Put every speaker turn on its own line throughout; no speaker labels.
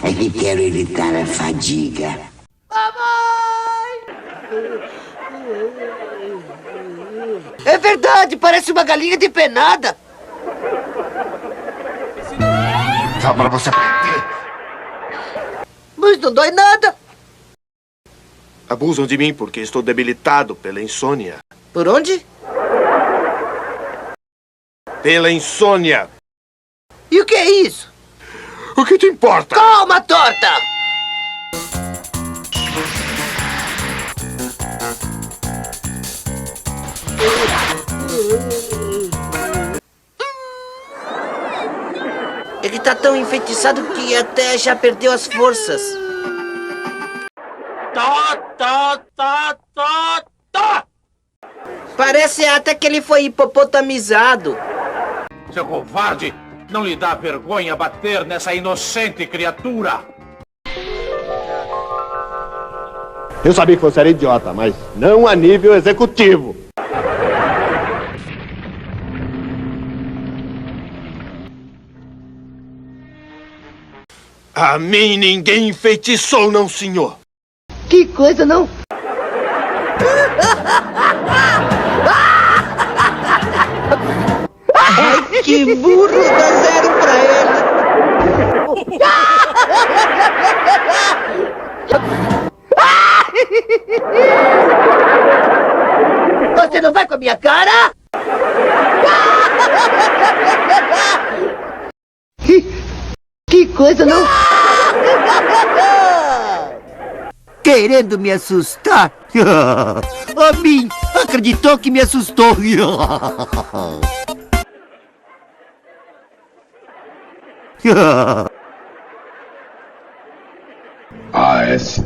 É que quero evitar a fadiga.
É verdade, parece uma galinha de penada.
Só para você aprender.
Mas não dói nada.
Abusam de mim porque estou debilitado pela insônia.
Por onde?
Pela insônia!
E o que é isso?
O que te importa?
Calma, torta! Ele tá tão enfeitiçado que até já perdeu as forças. Parece até que ele foi hipopotamizado.
Seu covarde! Não lhe dá vergonha bater nessa inocente criatura?
Eu sabia que você era idiota, mas não a nível executivo. A mim ninguém enfeitiçou, não, senhor.
Que coisa, não? Ai, que burro, dá zero pra ele. Você não vai com a minha cara? Que coisa, não? Querendo me assustar? A mim, acreditou que me assustou.
ASDFGHJKL.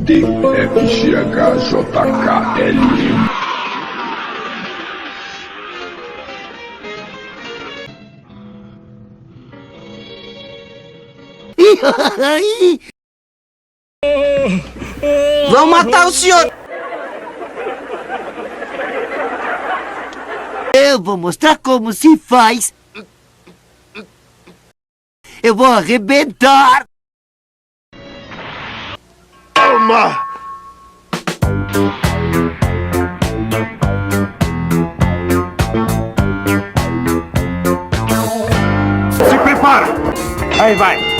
Vão matar o senhor! Eu vou mostrar como se faz. Eu vou arrebentar!
Toma!
Se prepara! Aí vai!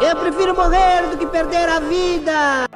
Eu prefiro morrer do que perder a vida!